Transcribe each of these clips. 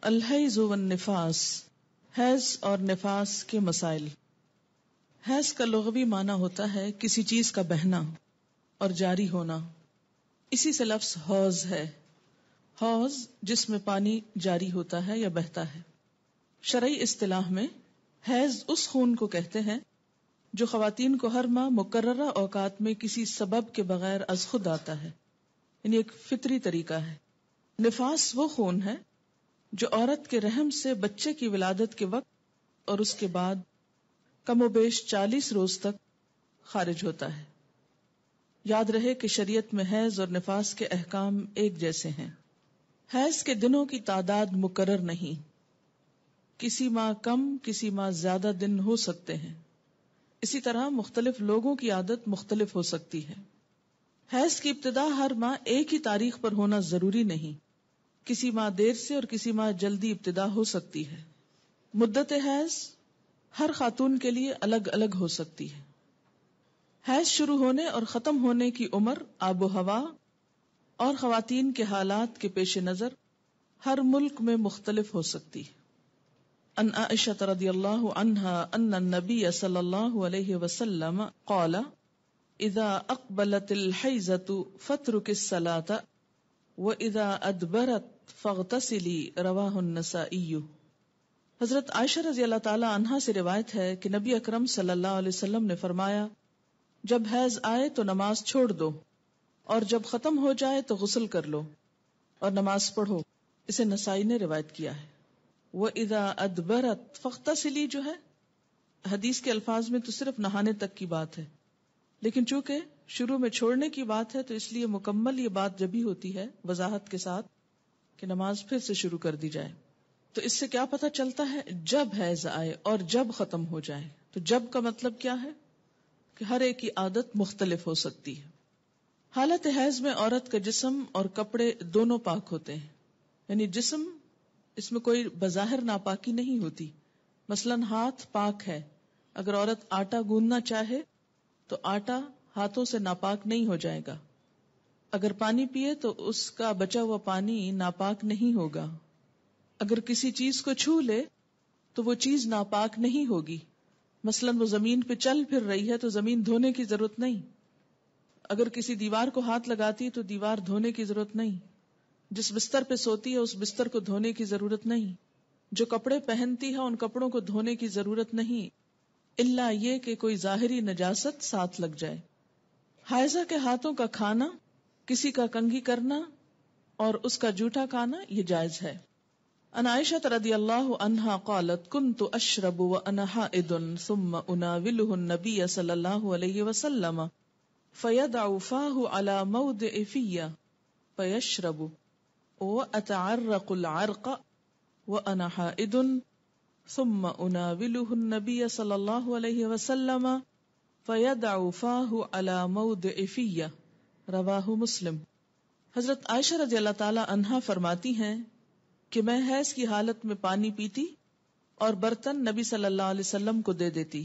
الحیض والنفاس، حیض اور نفاس کے مسائل۔ حیض کا لغوی معنی ہوتا ہے کسی چیز کا بہنا اور جاری ہونا، اسی سے لفظ حوض ہے۔ حوض جس میں پانی جاری ہوتا ہے یا بہتا ہے۔ شرعی اصطلاح میں حیض اس خون کو کہتے ہیں جو خواتین کو ہر ماہ مقررہ اوقات میں کسی سبب کے بغیر از خود آتا ہے، یعنی ایک فطری طریقہ ہے۔ نفاس وہ خون ہے جو عورت کے رحم سے بچے کی ولادت کے وقت اور اس کے بعد کم و بیش 40 روز تک خارج ہوتا ہے۔ یاد رہے کہ شریعت میں حیض اور نفاس کے احکام ایک جیسے ہیں۔ حیض کے دنوں کی تعداد مقرر نہیں، کسی ماہ کم کسی ماہ زیادہ دن ہو سکتے ہیں، اسی طرح مختلف لوگوں کی عادت مختلف ہو سکتی ہے۔ حیض کی ابتدا ہر ماہ ایک ہی تاریخ پر ہونا ضروری نہیں، کسی ماہ دیر سے اور کسی ماہ جلدی ابتدا ہو سکتی ہے۔ مدت حیض ہر خاتون کے لیے الگ الگ ہو سکتی ہے۔ حیض شروع ہونے اور ختم ہونے کی عمر، آب و ہوا اور خواتین کے حالات کے پیش نظر ہر ملک میں مختلف ہو سکتی ہے۔ ان عائشہ رضی اللہ عنہا ان النبی صلی اللہ علیہ وسلم قال اذا اقبلت الحیضة فاترک الصلاة واذا ادبرت فاغتسلی، رواہ النسائی۔ حضرت عائشہ رضی اللہ تعالی عنہا سے روایت ہے کہ نبی اکرم صلی اللہ علیہ وسلم نے فرمایا، جب حیض آئے تو نماز چھوڑ دو، اور جب ختم ہو جائے تو غسل کر لو اور نماز پڑھو۔ اسے نسائی نے روایت کیا ہے۔ وَإِذَا أَدْبَرَتْ فَاغْتَسِلِي جو ہے حدیث کے الفاظ میں تو صرف نہانے تک کی بات ہے، لیکن چونکہ شروع میں چھوڑنے کی بات ہے تو اس لیے مکمل یہ بات جبھی ہوتی ہے وضاحت کے ساتھ کہ نماز پھر سے شروع کر دی جائے۔ تو اس سے کیا پتہ چلتا ہے؟ جب حیض آئے اور جب ختم ہو جائے۔ تو جب کا مطلب کیا ہے کہ ہر ایک کی عادت مختلف ہو سکتی ہے۔ حالت حیض میں عورت کا جسم اور کپڑے دونوں پاک ہوتے ہیں، یعنی جسم اس میں کوئی بظاہر ناپاکی نہیں ہوتی۔ مثلا ہاتھ پاک ہے، اگر عورت آٹا گوندنا چاہے تو آٹا ہاتھوں سے ناپاک نہیں ہو جائے گا۔ اگر پانی پیے تو اس کا بچا ہوا پانی ناپاک نہیں ہوگا۔ اگر کسی چیز کو چھو لے تو وہ چیز ناپاک نہیں ہوگی۔ مثلا وہ زمین پہ چل پھر رہی ہے تو زمین دھونے کی ضرورت نہیں۔ اگر کسی دیوار کو ہاتھ لگاتی تو دیوار دھونے کی ضرورت نہیں۔ جس بستر پہ سوتی ہے اس بستر کو دھونے کی ضرورت نہیں۔ جو کپڑے پہنتی ہے ان کپڑوں کو دھونے کی ضرورت نہیں، الا یہ کہ کوئی ظاہری نجاست ساتھ لگ جائے۔ حائضہ کے ہاتھوں کا کھانا، کسی کا کنگھی کرنا اور اس کا جوٹا کھانا یہ جائز ہے۔ ان عائشہ رضی اللہ عنہا قالت كنت اشرب وانا حائض ثم اناوله النبي صلی اللہ علیہ وسلم فيضع فاه على موضع في فيشرب واتعرق العرق وانا حائض ثم اناوله النبي صلی اللہ علیہ وسلم فيضع فاه على موضع في، رواہ مسلم۔ حضرت عائشہ رضی اللہ تعالی عنہا فرماتی ہیں کہ میں حیض کی حالت میں پانی پیتی اور برتن نبی صلی اللہ علیہ وسلم کو دے دیتی۔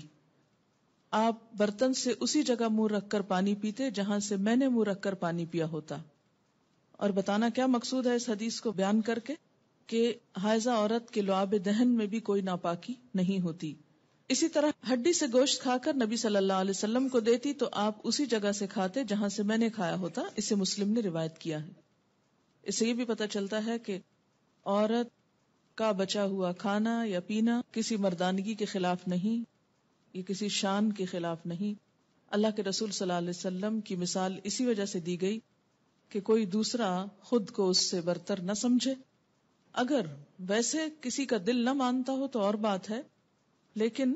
آپ برتن سے اسی جگہ منہ رکھ کر پانی پیتے جہاں سے میں نے منہ رکھ کر پانی پیا ہوتا۔ اور بتانا کیا مقصود ہے اس حدیث کو بیان کر کے کہ حائضہ عورت کے لعاب دہن میں بھی کوئی ناپاکی نہیں ہوتی۔ اسی طرح ہڈی سے گوشت کھا کر نبی صلی اللہ علیہ وسلم کو دیتی تو آپ اسی جگہ سے کھاتے جہاں سے میں نے کھایا ہوتا۔ اسے مسلم نے روایت کیا ہے۔ اس سے یہ بھی پتہ چلتا ہے کہ عورت کا بچا ہوا کھانا یا پینا کسی مردانگی کے خلاف نہیں، یہ کسی شان کے خلاف نہیں۔ اللہ کے رسول صلی اللہ علیہ وسلم کی مثال اسی وجہ سے دی گئی کہ کوئی دوسرا خود کو اس سے برتر نہ سمجھے۔ اگر ویسے کسی کا دل نہ مانتا ہو تو اور بات ہے، لیکن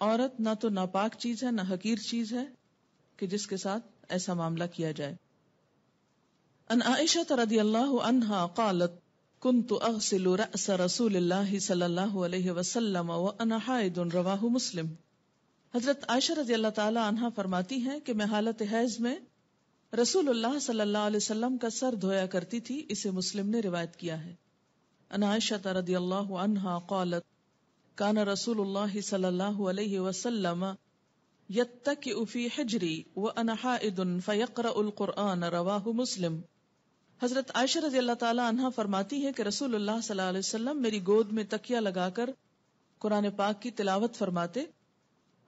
عورت نہ تو ناپاک چیز ہے نہ حقیر چیز ہے کہ جس کے ساتھ ایسا معاملہ کیا جائے۔ ان عائشہ رضی اللہ عنہا قالت كنت اغسل رأس رسول اللہ صلی اللہ علیہ وسلم وانا حائض، رواہ مسلم۔ حضرت عائشہ رضی اللہ تعالی عنہا فرماتی ہیں کہ میں حالت حیض میں رسول اللہ صلی اللہ علیہ وسلم کا سر دھویا کرتی تھی۔ اسے مسلم نے روایت کیا ہے۔ ان عائشہ رضی اللہ عنہا قالت کان رسول اللہ صلی اللہ علیہ وسلم یتکئ فی حجری وانا حائض فیقرأ القرآن، رواہ مسلم۔ حضرت عائشہ رضی اللہ تعالی عنہا فرماتی ہے کہ رسول اللہ صلی اللہ علیہ وسلم میری گود میں تکیہ لگا کر قرآن پاک کی تلاوت فرماتے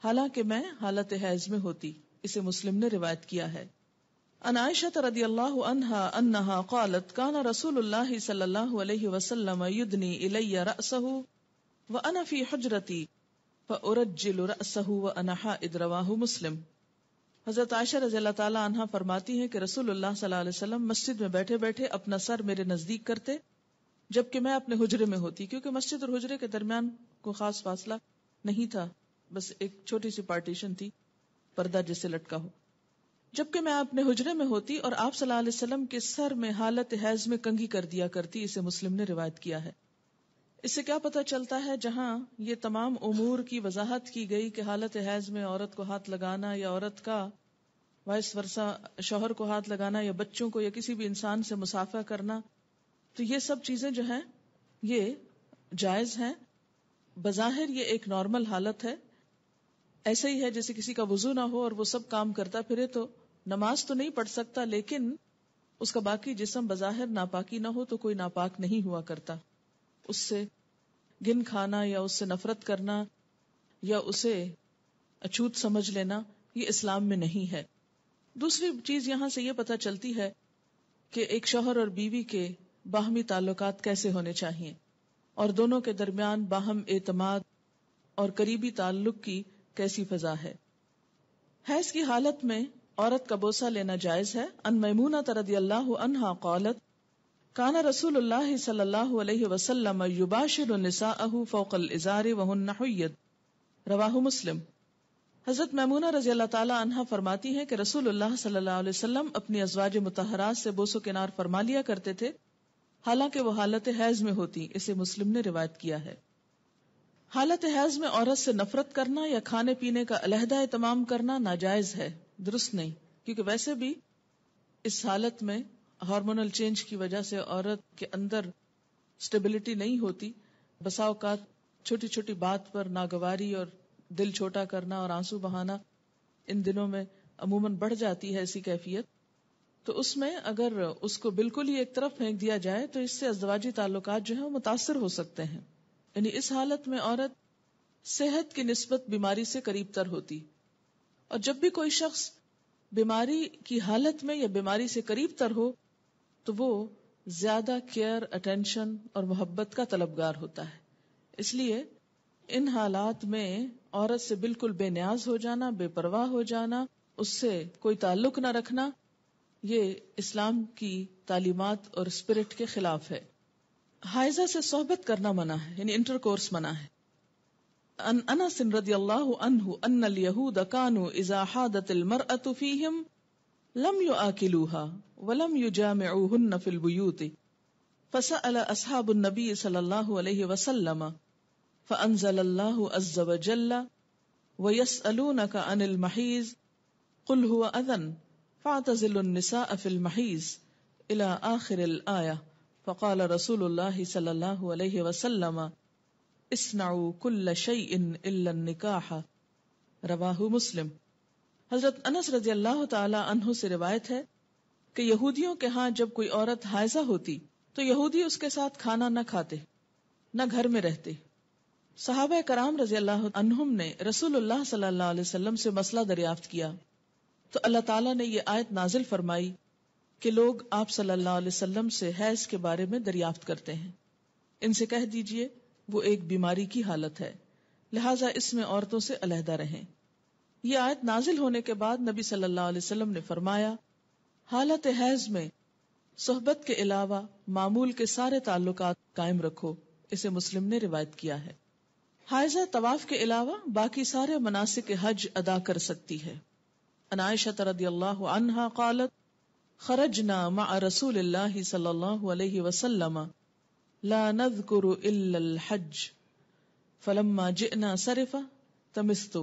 حالانکہ میں حالت حیض میں ہوتی. اسے مسلم نے روایت کیا ہے. عن عائشہ رضی اللہ عنہا انہا قالت کان رسول اللہ صلی اللہ علیہ وسلم یدنی الی رأسہ وانا فی حجرتی فارجل رأسہ وانا حائض. رواہ مسلم. حضرت عائشہ رضی اللہ تعالی عنہا فرماتی ہیں کہ رسول اللہ صلی اللہ علیہ وسلم مسجد میں بیٹھے بیٹھے اپنا سر میرے نزدیک کرتے جبکہ میں اپنے حجرے میں ہوتی، کیونکہ مسجد اور حجرے کے درمیان کوئی خاص فاصلہ نہیں تھا، بس ایک چھوٹی سی پارٹیشن تھی، پردہ جس سے لٹکا ہو. جبکہ میں اپنے حجرے میں ہوتی اور آپ صلی اللہ علیہ وسلم کے سر میں حالت حیض میں کنگھی کر دیا کرتی. اسے مسلم نے روایت کیا ہے. اس سے کیا پتہ چلتا ہے؟ جہاں یہ تمام امور کی وضاحت کی گئی کہ حالت حیض میں عورت کو ہاتھ لگانا یا عورت کا وائس ورثہ شوہر کو ہاتھ لگانا یا بچوں کو یا کسی بھی انسان سے مصافحہ کرنا، تو یہ سب چیزیں جو ہیں یہ جائز ہیں. بظاہر یہ ایک نارمل حالت ہے، ایسے ہی ہے جیسے کسی کا وضو نہ ہو اور وہ سب کام کرتا پھرے تو نماز تو نہیں پڑھ سکتا، لیکن اس کا باقی جسم بظاہر ناپاکی نہ ہو تو کوئی ناپاک نہیں ہوا کرتا. اس سے گن کھانا یا اس سے نفرت کرنا یا اسے اچھوت سمجھ لینا یہ اسلام میں نہیں ہے. دوسری چیز یہاں سے یہ پتہ چلتی ہے کہ ایک شوہر اور بیوی کے باہمی تعلقات کیسے ہونے چاہیے اور دونوں کے درمیان باہم اعتماد اور قریبی تعلق کی کیسی فضا ہے. حیض کی حالت میں عورت کا بوسہ لینا جائز ہے. ان میمونہ رضی اللہ عنہا قالت کان رسول اللہ صلی اللہ علیہ وسلم یباشر نساءہ فوق الازار وہن حید. رواہ مسلم. حضرت میمونہ رضی اللہ تعالی عنہا فرماتی ہیں کہ رسول اللہ صلی اللہ علیہ وسلم اپنی ازواج مطہرات سے بوس و کنار فرما لیا کرتے تھے حالانکہ وہ حالت حیض میں ہوتی. اسے مسلم نے روایت کیا ہے. حالت حیض میں عورت سے نفرت کرنا یا کھانے پینے کا علیحدہ اہتمام کرنا ناجائز ہے، درست نہیں، کیونکہ ویسے بھی اس حالت میں ہارمونل چینج کی وجہ سے عورت کے اندر سٹیبلٹی نہیں ہوتی. بسا اوقات چھوٹی چھوٹی بات پر ناگواری اور دل چھوٹا کرنا اور آنسو بہانا ان دنوں میں عموماً بڑھ جاتی ہے ایسی کیفیت. تو اس میں اگر اس کو بالکل ہی ایک طرف پھینک دیا جائے تو اس سے ازدواجی تعلقات جو ہیں وہ متاثر ہو سکتے ہیں. یعنی اس حالت میں عورت صحت کی نسبت بیماری سے قریب تر ہوتی، اور جب بھی کوئی شخص بیماری کی حالت میں یا بیماری سے قریب تر ہو تو وہ زیادہ کیئر، اٹینشن اور محبت کا طلبگار ہوتا ہے. اس لیے ان حالات میں عورت سے بالکل بے نیاز ہو جانا، بے پرواہ ہو جانا، اس سے کوئی تعلق نہ رکھنا، یہ اسلام کی تعلیمات اور اسپرٹ کے خلاف ہے. حائضہ سے صحبت کرنا منع ہے، یعنی انٹر کورس منع ہے. ان انس رضی اللہ عنہ ان الیہود کانوا اذا حاضت المرأة فیہم لم یآکلوها ولم یجامعوهن فی البیوت فسأل اصحاب النبی صلی اللہ علیہ وسلم فانزل اللہ عز وجل ویسألونک عن المحیض قل هو اذن فاعتزلوا النساء فی المحیض الى آخر الآیہ. فقال رسول اللہ صلی اللہ علیہ وسلم اصنعوا کل شیء الا النکاح. رواہ مسلم. حضرت انس رضی اللہ تعالی عنہ سے روایت ہے کہ یہودیوں کے ہاں جب کوئی عورت حائضہ ہوتی تو یہودی اس کے ساتھ کھانا نہ کھاتے، نہ گھر میں رہتے. صحابہ کرام رضی اللہ عنہم نے رسول اللہ صلی اللہ علیہ وسلم سے مسئلہ دریافت کیا تو اللہ تعالیٰ نے یہ آیت نازل فرمائی کہ لوگ آپ صلی اللہ علیہ وسلم سے حیض کے بارے میں دریافت کرتے ہیں، ان سے کہہ دیجئے وہ ایک بیماری کی حالت ہے، لہٰذا اس میں عورتوں سے علیحدہ رہیں. یہ آیت نازل ہونے کے بعد نبی صلی اللہ علیہ وسلم نے فرمایا حالت حیض میں صحبت کے علاوہ معمول کے سارے تعلقات قائم رکھو. اسے مسلم نے روایت کیا ہے. حائضہ طواف کے علاوہ باقی سارے مناسک حج ادا کر سکتی ہے. عن عائشہ رضی اللہ عنہا قالت خرجنا مع رسول اللہ صلی اللہ علیہ وسلم لا نذکر الا الحج فلما جئنا صرف تمست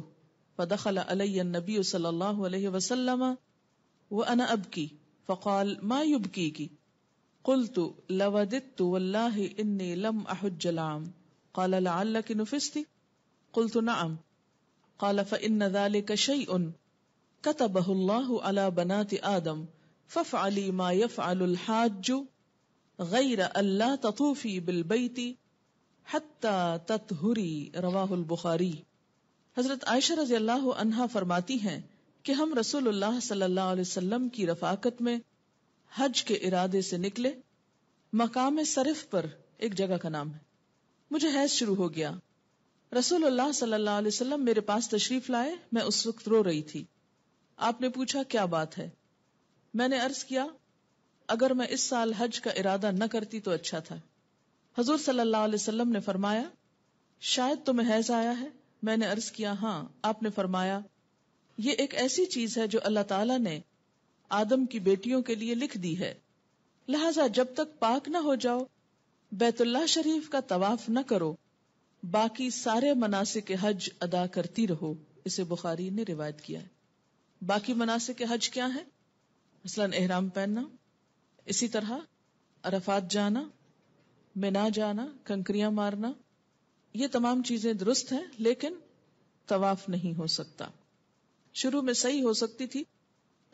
فدخل علی النبی صلی اللہ علیہ وسلم وانا ابکی فقال ما يبكيك قلت لوددت والله انی لم احج العام قال لعلك نفست قلت نعم قال فإن ذلك شيء كتبه الله على بنات آدم فافعلی ما یفعل الحاج غیر اللہ تطوفی بالبیت حتی تطہری، رواہ البخاری۔ حضرت عائشہ رضی اللہ عنہا فرماتی ہیں کہ ہم رسول اللہ صلی اللہ علیہ وسلم کی رفاقت میں حج کے ارادے سے نکلے۔ مقام صرف پر ایک جگہ کا نام ہے۔ مجھے حیض شروع ہو گیا۔ رسول اللہ صلی اللہ علیہ وسلم میرے پاس تشریف لائے، میں اس وقت رو رہی تھی۔ آپ نے پوچھا کیا بات ہے؟ میں نے عرض کیا اگر میں اس سال حج کا ارادہ نہ کرتی تو اچھا تھا۔ حضور صلی اللہ علیہ وسلم نے فرمایا شاید تمہیں حیض آیا ہے؟ میں نے عرض کیا ہاں۔ آپ نے فرمایا یہ ایک ایسی چیز ہے جو اللہ تعالیٰ نے آدم کی بیٹیوں کے لیے لکھ دی ہے، لہذا جب تک پاک نہ ہو جاؤ بیت اللہ شریف کا طواف نہ کرو، باقی سارے مناسک حج ادا کرتی رہو۔ اسے بخاری نے روایت کیا ہے۔ باقی مناسک حج کیا ہیں؟ مثلاً احرام پہننا، اسی طرح عرفات جانا، منا جانا، کنکریاں مارنا، یہ تمام چیزیں درست ہیں، لیکن طواف نہیں ہو سکتا۔ شروع میں صحیح ہو سکتی تھی،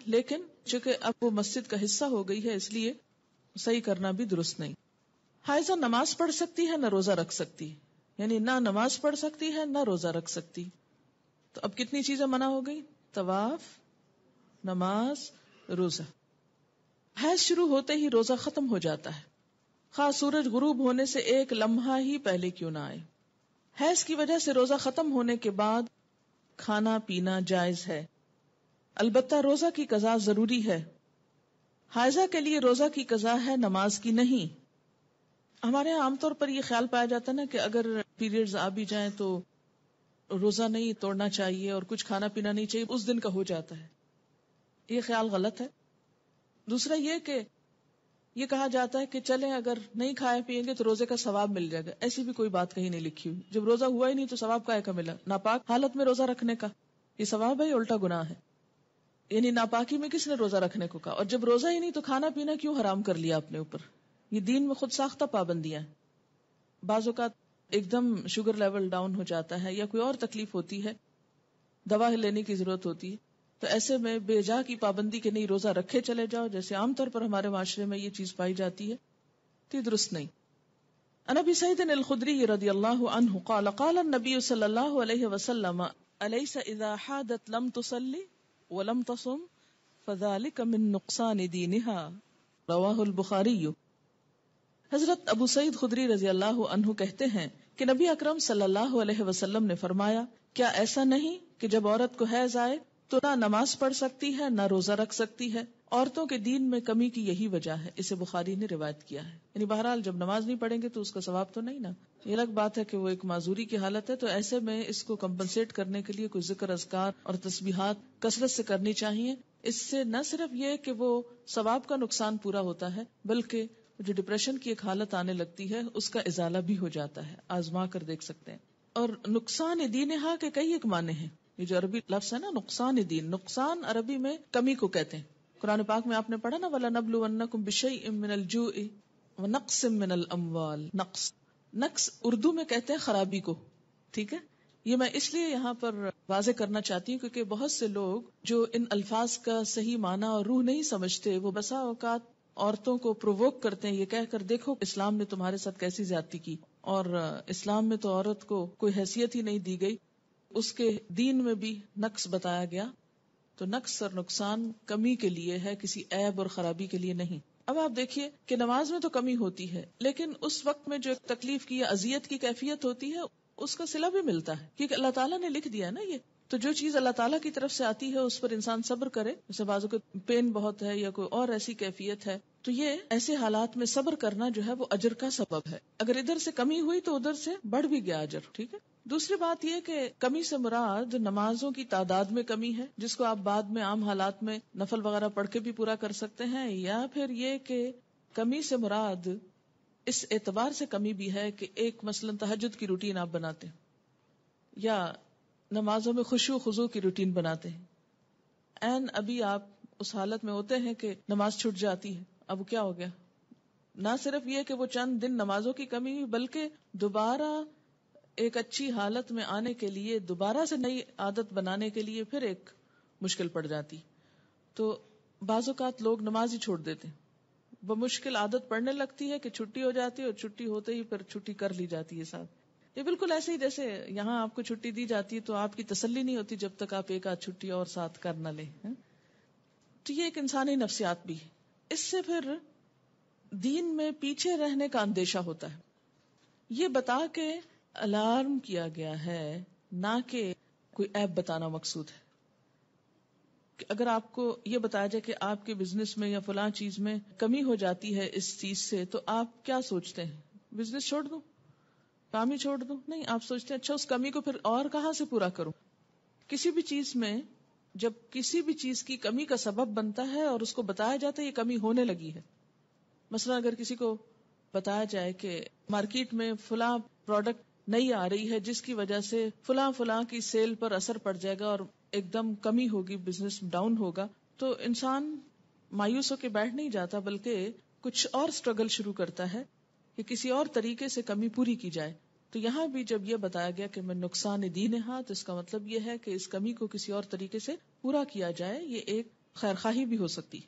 لیکن چونکہ اب وہ مسجد کا حصہ ہو گئی ہے اس لیے صحیح کرنا بھی درست نہیں۔ حائضہ نماز پڑھ سکتی ہے نہ روزہ رکھ سکتی ہے، یعنی نہ نماز پڑھ سکتی ہے نہ روزہ رکھ سکتی۔ تو اب کتنی چیزیں منع ہو گئی؟ طواف، نماز، روزہ۔ حیض شروع ہوتے ہی روزہ ختم ہو جاتا ہے، خواہ سورج غروب ہونے سے ایک لمحہ ہی پہلے کیوں نہ آئے۔ حیض کی وجہ سے روزہ ختم ہونے کے بعد کھانا پینا جائز ہے، البتہ روزہ کی قضا ضروری ہے۔ حائضہ کے لیے روزہ کی قضا ہے، نماز کی نہیں۔ ہمارے یہاں عام طور پر یہ خیال پایا جاتا ہے نا کہ اگر پیریڈز آ بھی جائیں تو روزہ نہیں توڑنا چاہیے اور کچھ کھانا پینا نہیں چاہیے، اس دن کا ہو جاتا ہے۔ یہ خیال غلط ہے۔ دوسرا یہ کہ یہ کہا جاتا ہے کہ چلیں اگر نہیں کھائے پیئیں گے تو روزے کا ثواب مل جائے گا، ایسی بھی کوئی بات کہیں نہیں لکھی ہوئی۔ جب روزہ ہوا ہی نہیں تو ثواب کائے کا ملا؟ ناپاک حالت میں روزہ رکھنے کا یہ ثواب ہے یا الٹا گناہ ہے؟ یعنی ناپاکی میں کس نے روزہ رکھنے کو کہا؟ اور جب روزہ ہی نہیں تو کھانا پینا کیوں حرام کر لیا اپنے اوپر؟ یہ دین میں خود ساختہ پابندیاں ہیں۔ بعض اوقات ایک دم شوگر لیول ڈاؤن ہو جاتا ہے یا کوئی اور تکلیف ہوتی ہے، دوا لینے کی ضرورت ہوتی ہے، تو ایسے میں بے جا کی پابندی کے نہیں روزہ رکھے چلے جاؤ، جیسے عام طور پر ہمارے معاشرے میں یہ چیز پائی جاتی ہے، تو یہ درست نہیں۔ عن ابی سعید الخدری رضی اللہ عنہ قال قال النبی صلی اللہ علیہ وسلم الیس اذا حادت لم تصلی ولم تصم فذلك من نقصان دینها، رواہ البخاری۔ حضرت ابو سعید خدری رضی اللہ عنہ کہتے ہیں کہ نبی اکرم صلی اللہ علیہ وسلم نے فرمایا کیا ایسا نہیں کہ جب عورت کو حیض آئے تو نہ نماز پڑھ سکتی ہے نہ روزہ رکھ سکتی ہے؟ عورتوں کے دین میں کمی کی یہی وجہ ہے۔ اسے بخاری نے روایت کیا ہے۔ یعنی بہرحال جب نماز نہیں پڑھیں گے تو اس کا ثواب تو نہیں نا۔ یہ الگ بات ہے کہ وہ ایک معذوری کی حالت ہے، تو ایسے میں اس کو کمپنسیٹ کرنے کے لیے کوئی ذکر اذکار اور تسبیحات کثرت سے کرنی چاہیے۔ اس سے نہ صرف یہ کہ وہ ثواب کا نقصان پورا ہوتا ہے، بلکہ جو ڈپریشن کی ایک حالت آنے لگتی ہے اس کا ازالہ بھی ہو جاتا ہے۔ آزما کر دیکھ سکتے ہیں۔ اور نقصان دینہا کے کئی ایک معنی ہیں۔ یہ جو عربی لفظ ہے نا نقصان دین، نقصان عربی میں کمی کو کہتے ہیں۔ قرآن پاک میں آپ نے پڑھا نا وَلَنَبْلُوَنَّكُمْ بِشَيْءٍ مِّنَ الْجُوعِ وَنَقْصٍ مِّنَ الْأَمْوَالِ۔ نقص اردو میں کہتے ہیں خرابی کو، ٹھیک ہے؟ یہ میں اس لیے یہاں پر واضح کرنا چاہتی ہوں کیونکہ بہت سے لوگ جو ان الفاظ کا صحیح معنی اور روح نہیں سمجھتے، وہ بسا اوقات عورتوں کو پرووک کرتے ہیں یہ کہہ کر دیکھو اسلام نے تمہارے ساتھ کیسی زیادتی کی، اور اسلام میں تو عورت کو کوئی حیثیت ہی نہیں دی گئی، اس کے دین میں بھی نقص بتایا گیا۔ تو نقص اور نقصان کمی کے لیے ہے، کسی عیب اور خرابی کے لیے نہیں۔ اب آپ دیکھیے کہ نماز میں تو کمی ہوتی ہے، لیکن اس وقت میں جو تکلیف کی یا اذیت کی کیفیت ہوتی ہے اس کا صلہ بھی ملتا ہے، کیونکہ اللہ تعالیٰ نے لکھ دیا ہے نا یہ۔ تو جو چیز اللہ تعالیٰ کی طرف سے آتی ہے اس پر انسان صبر کرے، جیسے بازو کو پین بہت ہے یا کوئی اور ایسی کیفیت ہے، تو یہ ایسے حالات میں صبر کرنا جو ہے وہ اجر کا سبب ہے۔ اگر ادھر سے کمی ہوئی تو ادھر سے بڑھ بھی گیا اجر، ٹھیک ہے۔ دوسری بات یہ کہ کمی سے مراد نمازوں کی تعداد میں کمی ہے، جس کو آپ بعد میں عام حالات میں نفل وغیرہ پڑھ کے بھی پورا کر سکتے ہیں، یا پھر یہ کہ کمی سے مراد اس اعتبار سے کمی بھی ہے کہ ایک مثلا تہجد کی روٹین آپ بناتے ہیں یا نمازوں میں خشوع خضوع کی روٹین بناتے ہیں، این ابھی آپ اس حالت میں ہوتے ہیں کہ نماز چھوٹ جاتی ہے، اب کیا ہو گیا؟ نہ صرف یہ کہ وہ چند دن نمازوں کی کمی ہوئی، بلکہ دوبارہ ایک اچھی حالت میں آنے کے لیے، دوبارہ سے نئی عادت بنانے کے لیے پھر ایک مشکل پڑ جاتی۔ تو بعض اوقات لوگ نماز ہی چھوڑ دیتے ہیں، بمشکل عادت پڑنے لگتی ہے کہ چھٹی ہو جاتی ہے اور چھٹی ہوتے ہی پھر چھٹی کر لی جاتی ہے ساتھ۔ یہ بالکل ایسے ہی جیسے یہاں آپ کو چھٹی دی جاتی ہے تو آپ کی تسلی نہیں ہوتی جب تک آپ ایک آدھ چھٹی اور ساتھ کر نہ لیں۔ تو یہ ایک انسانی نفسیات بھی ہے۔ اس سے پھر دین میں پیچھے رہنے کا اندیشہ ہوتا ہے۔ یہ بتا کے الارم کیا گیا ہے، نہ کہ کوئی عیب بتانا مقصود ہے۔ کہ اگر آپ کو یہ بتایا جائے کہ آپ کے بزنس میں یا فلاں چیز میں کمی ہو جاتی ہے اس چیز سے، تو آپ کیا سوچتے ہیں؟ بزنس چھوڑ دوں، کام ہی چھوڑ دوں؟ نہیں، آپ سوچتے ہیں اچھا اس کمی کو پھر اور کہاں سے پورا کروں۔ کسی بھی چیز میں جب کسی بھی چیز کی کمی کا سبب بنتا ہے اور اس کو بتایا جاتا ہے یہ کمی ہونے لگی ہے، مثلا اگر کسی کو بتایا جائے کہ مارکیٹ میں فلاں پروڈکٹ نہیں آ رہی ہے جس کی وجہ سے فلاں کی سیل پر اثر پڑ جائے گا اور ایک دم کمی ہوگی، بزنس ڈاؤن ہوگا، تو انسان مایوس ہو کے بیٹھ نہیں جاتا بلکہ کچھ اور سٹرگل شروع کرتا ہے کہ کسی اور طریقے سے کمی پوری کی جائے۔ تو یہاں بھی جب یہ بتایا گیا کہ میں نقصان دین ہاں، تو اس کا مطلب یہ ہے کہ اس کمی کو کسی اور طریقے سے پورا کیا جائے، یہ ایک خیرخواہی بھی ہو سکتی۔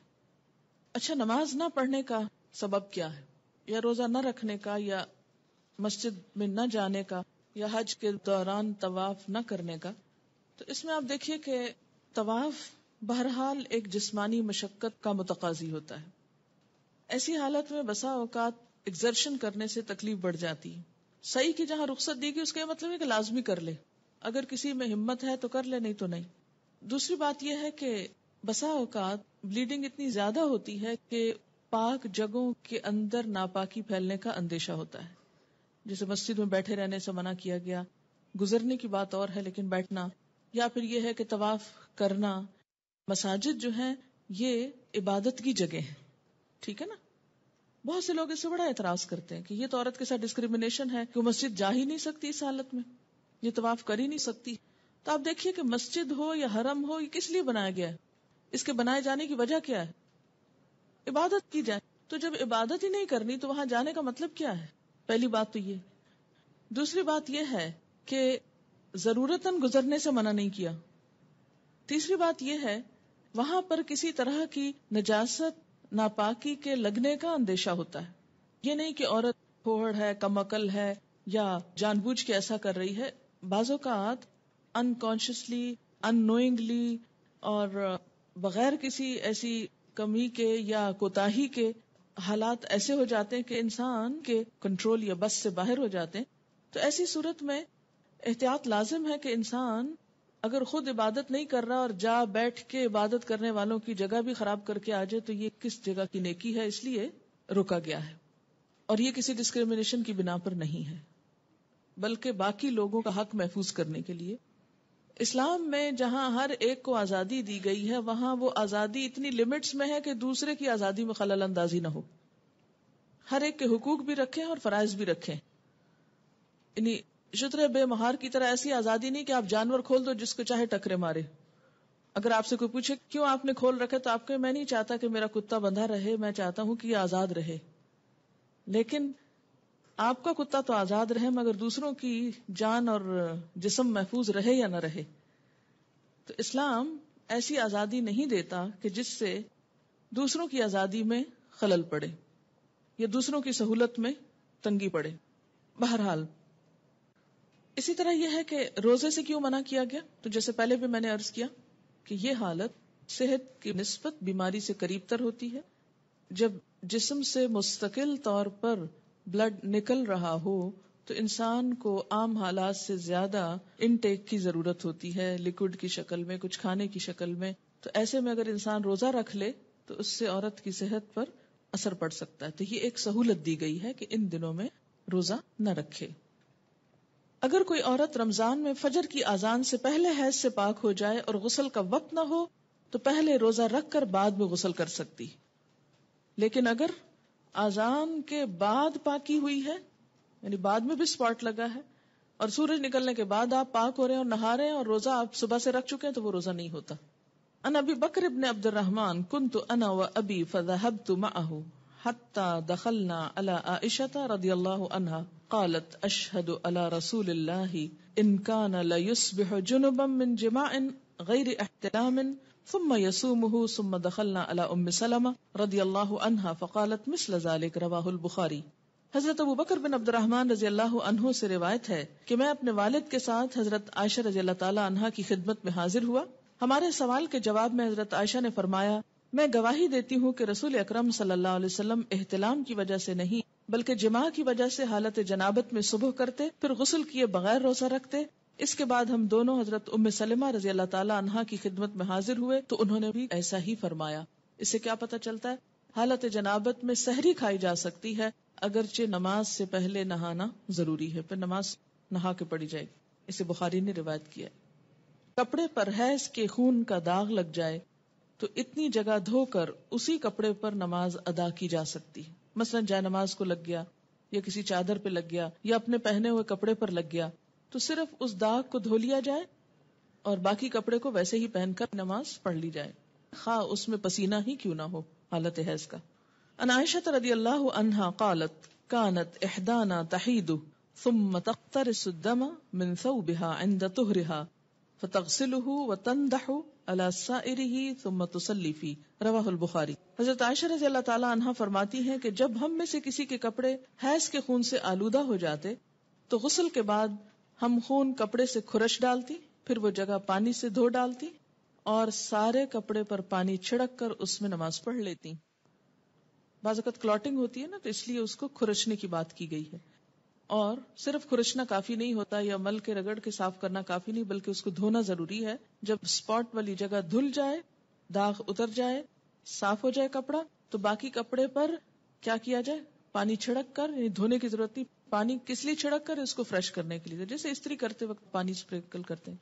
اچھا، نماز نہ پڑھنے کا سبب کیا ہے، یا روزہ نہ رکھنے کا، یا مسجد میں نہ جانے کا، یا حج کے دوران طواف نہ کرنے کا؟ تو اس میں آپ دیکھیے کہ طواف بہرحال ایک جسمانی مشقت کا متقاضی ہوتا ہے۔ ایسی حالت میں بسا اوقات ایگزرشن کرنے سے تکلیف بڑھ جاتی ہے۔ صحیح کی جہاں رخصت دی گئی اس کا یہ مطلب ہے کہ لازمی کر لے، اگر کسی میں ہمت ہے تو کر لے، نہیں تو نہیں۔ دوسری بات یہ ہے کہ بسا اوقات بلیڈنگ اتنی زیادہ ہوتی ہے کہ پاک جگہوں کے اندر ناپاکی پھیلنے کا اندیشہ ہوتا ہے، جیسے مسجد میں بیٹھے رہنے سے منع کیا گیا، گزرنے کی بات اور ہے لیکن بیٹھنا، یا پھر یہ ہے کہ طواف کرنا۔ مساجد جو ہیں یہ عبادت کی جگہ ہیں، ٹھیک ہے نا؟ بہت سے لوگ اس سے بڑا اعتراض کرتے ہیں کہ یہ تو عورت کے ساتھ ڈسکریمنیشن ہے کہ وہ مسجد جا ہی نہیں سکتی اس حالت میں، یہ طواف کر ہی نہیں سکتی۔ تو آپ دیکھیے کہ مسجد ہو یا حرم ہو، یہ کس لیے بنایا گیا ہے؟ اس کے بنائے جانے کی وجہ کیا ہے؟ عبادت کی جائے۔ تو جب عبادت ہی نہیں کرنی تو وہاں جانے کا مطلب کیا ہے؟ پہلی بات تو یہ۔ دوسری بات یہ ہے کہ ضرورتاً گزرنے سے منع نہیں کیا۔ تیسری بات یہ ہے وہاں پر کسی طرح کی نجاست ناپاکی کے لگنے کا اندیشہ ہوتا ہے۔ یہ نہیں کہ عورت پھوڑ ہے، کم عقل ہے، یا جان بوجھ کے ایسا کر رہی ہے۔ بعض اوقات انکانشیسلی، ان نوئنگلی اور بغیر کسی ایسی کمی کے یا کوتاہی کے حالات ایسے ہو جاتے ہیں کہ انسان کے کنٹرول یا بس سے باہر ہو جاتے ہیں۔ تو ایسی صورت میں احتیاط لازم ہے کہ انسان اگر خود عبادت نہیں کر رہا اور جا بیٹھ کے عبادت کرنے والوں کی جگہ بھی خراب کر کے آ جائے تو یہ کس جگہ کی نیکی ہے، اس لیے روکا گیا ہے۔ اور یہ کسی ڈسکریمنیشن کی بنا پر نہیں ہے بلکہ باقی لوگوں کا حق محفوظ کرنے کے لیے۔ اسلام میں جہاں ہر ایک کو آزادی دی گئی ہے وہاں وہ آزادی اتنی لمٹس میں ہے کہ دوسرے کی آزادی میں خلل اندازی نہ ہو۔ ہر ایک کے حقوق بھی رکھیں اور فرائض بھی رکھیں، یعنی شتر بے مہار کی طرح ایسی آزادی نہیں کہ آپ جانور کھول دو جس کو چاہے ٹکرے مارے۔ اگر آپ سے کوئی پوچھے کیوں آپ نے کھول رکھے تو آپ کہ میں نہیں چاہتا کہ میرا کتا بندھا رہے، میں چاہتا ہوں کہ یہ آزاد رہے۔ لیکن آپ کا کتا تو آزاد رہے مگر دوسروں کی جان اور جسم محفوظ رہے یا نہ رہے۔ تو اسلام ایسی آزادی نہیں دیتا کہ جس سے دوسروں کی آزادی میں خلل پڑے یا دوسروں کی سہولت میں تنگی پڑے۔ بہرحال اسی طرح یہ ہے کہ روزے سے کیوں منع کیا گیا؟ تو جیسے پہلے بھی میں نے عرض کیا کہ یہ حالت صحت کی نسبت بیماری سے قریب تر ہوتی ہے۔ جب جسم سے مستقل طور پر بلڈ نکل رہا ہو تو انسان کو عام حالات سے زیادہ انٹیک کی ضرورت ہوتی ہے، لیکوڈ کی شکل میں، کچھ کھانے کی شکل میں۔ تو ایسے میں اگر انسان روزہ رکھ لے تو اس سے عورت کی صحت پر اثر پڑ سکتا ہے۔ تو یہ ایک سہولت دی گئی ہے کہ ان دنوں میں روزہ نہ رکھے۔ اگر کوئی عورت رمضان میں فجر کی اذان سے پہلے حیض سے پاک ہو جائے اور غسل کا وقت نہ ہو تو پہلے روزہ رکھ کر بعد میں غسل کر سکتی، لیکن اگر اذان کے بعد پاکی ہوئی ہے، یعنی بعد میں بھی سپاٹ لگا ہے اور سورج نکلنے کے بعد آپ پاک ہو رہے ہیں اور نہا رہے ہیں اور روزہ آپ صبح سے رکھ چکے ہیں تو وہ روزہ نہیں ہوتا۔ ان ابی بکر ابن عبد الرحمن كنت انا وابی فذهبت معه حتى دخلنا على عائشة رضي الله عنها قالت اشهد على رسول الله ان كان لا يصبح جنبا من جماع غير احتلام ثم يصومه ثم دخلنا على ام سلمہ رضی اللہ عنہا فقالت مثل ذلك رواہ البخاری. حضرت ابو بکر بن عبد الرحمن رضی اللہ عنہ سے روایت ہے کہ میں اپنے والد کے ساتھ حضرت عائشہ رضی اللہ تعالی عنہا کی خدمت میں حاضر ہوا. ہمارے سوال کے جواب میں حضرت عائشہ نے فرمایا میں گواہی دیتی ہوں کہ رسول اکرم صلی اللہ علیہ وسلم احتلام کی وجہ سے نہیں بلکہ جماع کی وجہ سے حالت جنابت میں صبح کرتے پھر غسل کیے بغیر روزہ رکھتے. اس کے بعد ہم دونوں حضرت ام سلمہ رضی اللہ تعالی عنہا کی خدمت میں حاضر ہوئے تو انہوں نے بھی ایسا ہی فرمایا. اس سے کیا پتہ چلتا ہے؟ حالت جنابت میں سحری کھائی جا سکتی ہے اگرچہ نماز سے پہلے نہانا ضروری ہے، پھر نماز نہا کے پڑھی جائے گی. اسے بخاری نے روایت کیا. کپڑے پر حیض کے خون کا داغ لگ جائے تو اتنی جگہ دھو کر اسی کپڑے پر نماز ادا کی جا سکتی ہے. مثلا جائے نماز کو لگ گیا یا کسی چادر پہ لگ گیا یا اپنے پہنے ہوئے کپڑے پر لگ گیا تو صرف اس داغ کو دھو لیا جائے اور باقی کپڑے کو ویسے ہی پہن کر نماز پڑھ لی جائے، خواہ اس میں پسینہ ہی کیوں نہ ہو حالت حیض کا. عن عائشہ رضی اللہ عنہا قالت كانت احدانا تحید ثم تقترس الدم من ثوبها عند طهرها فتغسله وتندح على سائره ثم تصلي فيه رواہ البخاری. حضرت عائشہ رضی اللہ تعالی عنہا فرماتی ہیں کہ جب ہم میں سے کسی کے کپڑے حیض کے خون سے آلودہ ہو جاتے تو غسل کے بعد ہم خون کپڑے سے کھرش ڈالتی، پھر وہ جگہ پانی سے دھو ڈالتی اور سارے کپڑے پر پانی چھڑک کر اس میں نماز پڑھ لیتی. بعض اوقات کلاٹنگ ہوتی ہے نا تو اس لیے اس کو کھرچنے کی بات کی گئی ہے. اور صرف کھرچنا کافی نہیں ہوتا یا مل کے رگڑ کے صاف کرنا کافی نہیں بلکہ اس کو دھونا ضروری ہے. جب اسپاٹ والی جگہ دھل جائے، داغ اتر جائے، صاف ہو جائے کپڑا تو باقی کپڑے پر کیا کیا جائے؟ پانی چھڑک کر، یعنی دھونے کی ضرورت نہیں. پانی کس لیے چھڑک کر؟ اس کو فریش کرنے کے لیے، جیسے استری کرتے وقت پانی اسپرینکل کرتے ہیں،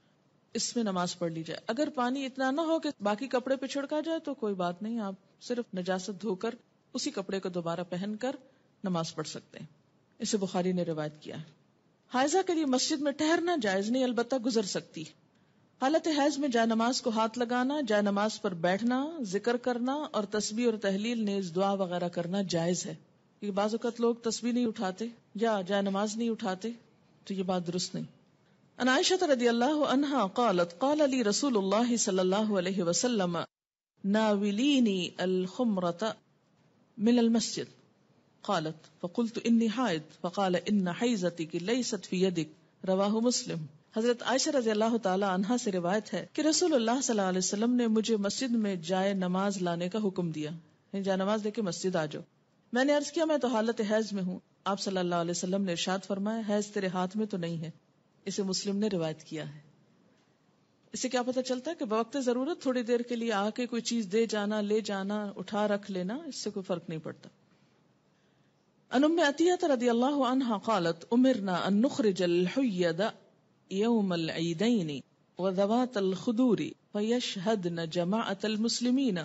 اس میں نماز پڑھ لی جائے. اگر پانی اتنا نہ ہو کہ باقی کپڑے پہ چھڑکا جائے تو کوئی بات نہیں، آپ صرف نجاست دھو کر اسی کپڑے کو دوبارہ پہن کر نماز پڑھ سکتے ہیں. اسے بخاری نے روایت کیا ہے. حائضہ کے لیے مسجد میں ٹہرنا جائز نہیں، البتہ گزر سکتی. حالت حیض میں جائے نماز کو ہاتھ لگانا، جائے نماز پر بیٹھنا، ذکر کرنا اور تسبیح اور تحلیل نیز دعا وغیرہ کرنا جائز ہے. کیونکہ بعض اوقات لوگ تسبیح نہیں اٹھاتے یا جائے نماز نہیں اٹھاتے تو یہ بات درست نہیں. عن عائشہ رضی اللہ عنہا قالت قال لی رسول اللہ صلی اللہ علیہ وسلم ناولینی الخمرۃ من المسجد قالت فقلت انی حائض فقال ان حیضتک لیست فی یدک رواہ مسلم. حضرت عائشہ رضی اللہ تعالی عنہا سے روایت ہے کہ رسول اللہ صلی اللہ علیہ وسلم نے مجھے مسجد میں جائے نماز لانے کا حکم دیا، جائے نماز لے کے مسجد آ جاؤ. میں نے عرض کیا میں تو حالت حیض میں ہوں. آپ صلی اللہ علیہ وسلم نے ارشاد فرمایا حیض تیرے ہاتھ میں تو نہیں ہے. اسے مسلم نے روایت کیا ہے. اس سے کیا پتہ چلتا ہے کہ بوقت ضرورت تھوڑی دیر کے لیے آ کے کوئی چیز دے جانا، لے جانا، اٹھا رکھ لینا، اس سے کوئی فرق نہیں پڑتا. ان ام عطیہ رضی اللہ عنہا قالت امرنا ان نخرج الحید یوم العیدین وذوات الخدور فیشہدن جماعت المسلمین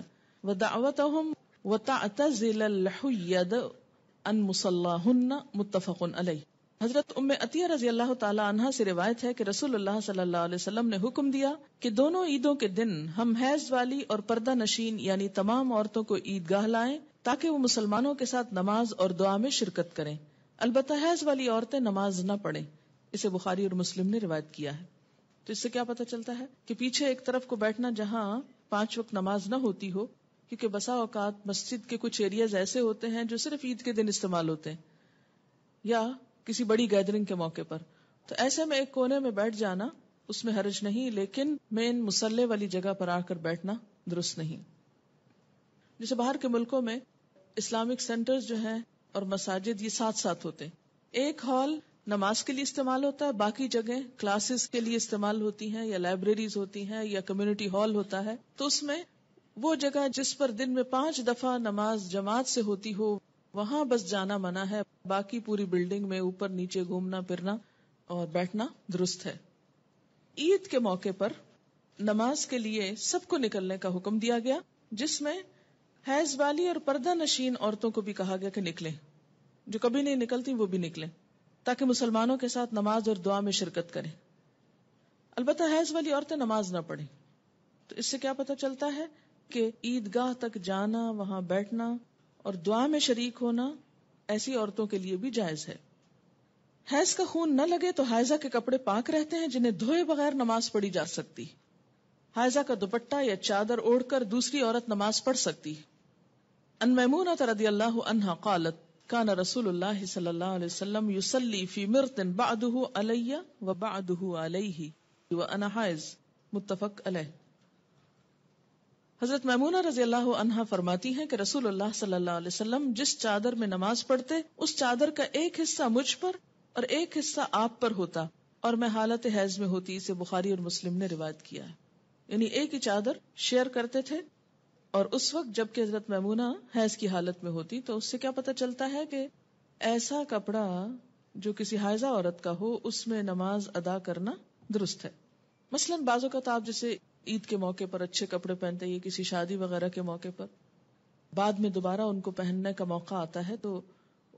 ودعوتهم وتعتزل الحید ان مصلاہن متفق علیہ. حضرت ام عطیہ رضی اللہ تعالی عنہا سے روایت ہے کہ رسول اللہ صلی اللہ علیہ وسلم نے حکم دیا کہ دونوں عیدوں کے دن ہم حیض والی اور پردہ نشین یعنی تمام عورتوں کو عیدگاہ لائیں تاکہ وہ مسلمانوں کے ساتھ نماز اور دعا میں شرکت کریں. البتہ حیض والی عورتیں نماز نہ پڑھیں. اسے بخاری اور مسلم نے روایت کیا ہے. تو اس سے کیا پتہ چلتا ہے کہ پیچھے ایک طرف کو بیٹھنا جہاں 5 وقت نماز نہ ہوتی ہو، کیونکہ بسا اوقات مسجد کے کچھ ایریاز ایسے ہوتے ہیں جو صرف عید کے دن استعمال ہوتے ہیں یا کسی بڑی گیدرنگ کے موقع پر، تو ایسے میں ایک کونے میں بیٹھ جانا اس میں حرج نہیں، لیکن مین مصلی والی جگہ پر آ کر بیٹھنا درست نہیں. جیسے باہر کے ملکوں میں اسلامک سینٹرز جو ہیں اور مساجد یہ ساتھ ساتھ ہوتے ہیں. ایک ہال نماز کے لیے استعمال ہوتا ہے، باقی جگہیں کلاسز کے لیے استعمال ہوتی ہیں یا لائبریریز ہوتی ہیں یا کمیونٹی ہال ہوتا ہے. تو اس میں وہ جگہ جس پر دن میں 5 دفعہ نماز جماعت سے ہوتی ہو وہاں بس جانا منع ہے، باقی پوری بلڈنگ میں اوپر نیچے گھومنا پھرنا اور بیٹھنا درست ہے. عید کے موقع پر نماز کے لیے سب کو نکلنے کا حکم دیا گیا، جس میں حیض والی اور پردہ نشین عورتوں کو بھی کہا گیا کہ نکلیں، جو کبھی نہیں نکلتی وہ بھی نکلیں تاکہ مسلمانوں کے ساتھ نماز اور دعا میں شرکت کریں. البتہ حیض والی عورتیں نماز نہ پڑھیں. تو اس سے کیا پتہ چلتا ہے کہ عیدگاہ تک جانا، وہاں بیٹھنا اور دعا میں شریک ہونا ایسی عورتوں کے لیے بھی جائز ہے. حیض کا خون نہ لگے تو حائضہ کے کپڑے پاک رہتے ہیں جنہیں دھوئے بغیر نماز پڑھی جا سکتی. حائضہ کا دوپٹہ یا چادر اوڑھ کر دوسری عورت نماز پڑھ سکتی ہے. ان میمونہ رضی اللہ عنہا قالت کان رسول اللہ صلی اللہ علیہ وسلم یصلی فی مرط بعدہ علی و بعدہ علیہ وانا حائض متفق علیہ. حضرت میمونہ رضی اللہ عنہا فرماتی ہیں کہ رسول اللہ صلی اللہ علیہ وسلم جس چادر میں نماز پڑھتے اس چادر کا ایک حصہ مجھ پر اور ایک حصہ آپ پر ہوتا اور میں حالت حیض میں ہوتی. اسے بخاری اور مسلم نے روایت کیا ہے. یعنی ایک ہی چادر شیئر کرتے تھے اور اس وقت جب کہ حضرت میمونہ حیض کی حالت میں ہوتی تو اس سے کیا پتہ چلتا ہے کہ ایسا کپڑا جو کسی حائضہ عورت کا ہو اس میں نماز ادا کرنا درست ہے. مثلاً بعض اوقات آپ جیسے عید کے موقع پر اچھے کپڑے پہنتے ہیں، کسی شادی وغیرہ کے موقع پر بعد میں دوبارہ ان کو پہننے کا موقع آتا ہے تو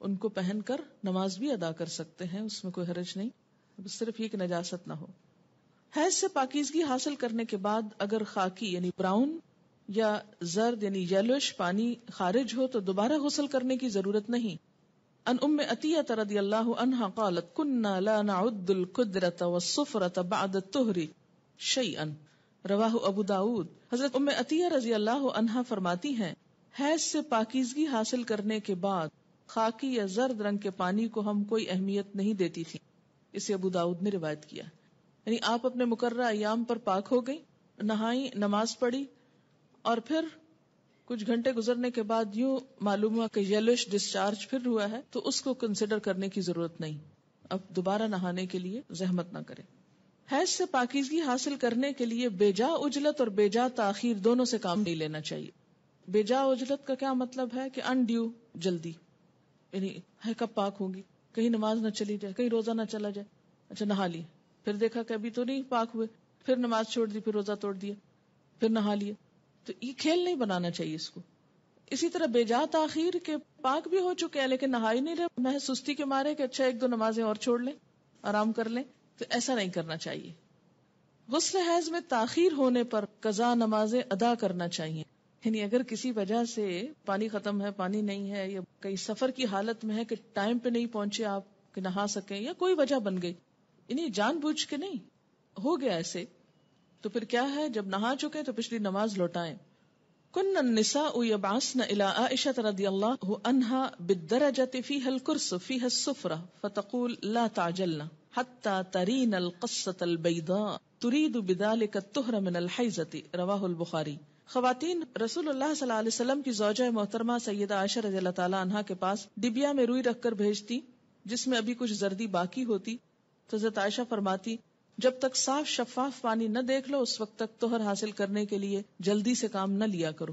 ان کو پہن کر نماز بھی ادا کر سکتے ہیں، اس میں کوئی حرج نہیں، صرف یہ کہ نجاست نہ ہو. حیض سے پاکیزگی حاصل کرنے کے بعد اگر خاکی یعنی براؤن یا زرد یعنی یلوش پانی خارج ہو تو دوبارہ غسل کرنے کی ضرورت نہیں. ان ام عطیہ رضی اللہ عنہا قالت کننا لا نعد القدرۃ والصفرۃ بعد الطہر شیئا رواہ ابو داود. حضرت ام عطیہ رضی اللہ عنہا فرماتی ہیں حیض سے پاکیزگی حاصل کرنے کے بعد خاکی یا زرد رنگ کے پانی کو ہم کوئی اہمیت نہیں دیتی تھی. اسے ابو داود نے روایت کیا. یعنی آپ اپنے مقررہ ایام پر پاک ہو گئی، نہائی، نماز پڑھی اور پھر کچھ گھنٹے گزرنے کے بعد یوں معلوم ہوا کہ یلوش ڈسچارج پھر ہوا ہے تو اس کو کنسیڈر کرنے کی ضرورت نہیں، اب دوبارہ نہانے کے لیے زحمت نہ کرے. حیض سے پاکیزگی حاصل کرنے کے لیے بے جا اجلت اور بے جا تاخیر دونوں سے کام نہیں لینا چاہیے. بے جا اجلت کا کیا مطلب ہے کہ انڈیو جلدی، یعنی ہے کب پاک ہوں گی، کہیں نماز نہ چلی جائے، کہیں روزہ نہ چلا جائے، اچھا نہا لی، پھر دیکھا کہ ابھی تو نہیں پاک ہوئے، پھر نماز چھوڑ دی، پھر روزہ توڑ دیا، پھر نہا لیے. تو یہ کھیل نہیں بنانا چاہیے اس کو. اسی طرح بے جا تاخیر کے پاک بھی ہو چکے ہیں لیکن نہائی نہیں رہے، محض سستی کے مارے کہ اچھا ایک دو نمازیں اور چھوڑ لیں، آرام کر لیں، تو ایسا نہیں کرنا چاہیے. غسل حیض میں تاخیر ہونے پر قضا نمازیں ادا کرنا چاہیے. یعنی اگر کسی وجہ سے پانی ختم ہے، پانی نہیں ہے، یا کئی سفر کی حالت میں ہے کہ ٹائم پہ نہیں پہنچے آپ کہ نہا سکیں، یا کوئی وجہ بن گئی، یعنی جان بوجھ کے نہیں ہو گیا ایسے، تو پھر کیا ہے جب نہا چکے تو پچھلی نماز لوٹائیں. کن النساء یبعثن الی عائشہ رضی اللہ عنہا بالدرجۃ فیہا الکرس فیہا السفرہ فتقول لا تعجلن حتی ترین القصۃ البیضاء ترید بذلک الطہر من الحیضۃ رواہ البخاری. خواتین رسول اللہ صلی اللہ علیہ وسلم کی زوجہ محترمہ سیدہ عائشہ رضی اللہ تعالی عنہا کے پاس ڈبیا میں روئی رکھ کر بھیجتی جس میں ابھی کچھ زردی باقی ہوتی تو حضرت عائشہ فرماتی جب تک صاف شفاف پانی نہ دیکھ لو اس وقت تک طہر حاصل کرنے کے لیے جلدی سے کام نہ لیا کرو.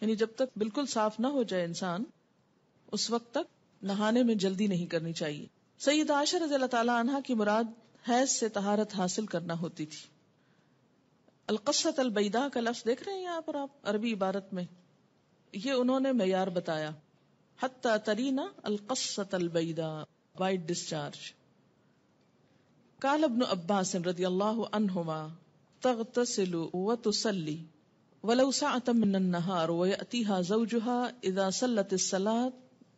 یعنی جب تک بالکل صاف نہ ہو جائے انسان اس وقت تک نہانے میں جلدی نہیں کرنی چاہیے. سیدہ عائشہ رضی اللہ تعالی عنہا کی مراد حیض سے طہارت حاصل کرنا ہوتی تھی. القصۃ البیضاء کا لفظ دیکھ رہے ہیں یہاں پر آپ عربی عبارت میں، یہ انہوں نے معیار بتایا، حتی ترینا القصۃ البیضاء وائٹ ڈسچارج. قال ابن عباس رضی اللہ عنہما تغتسل وتصلی ولو ساعة من النهار ويأتيها زوجها اذا صلت الصلاة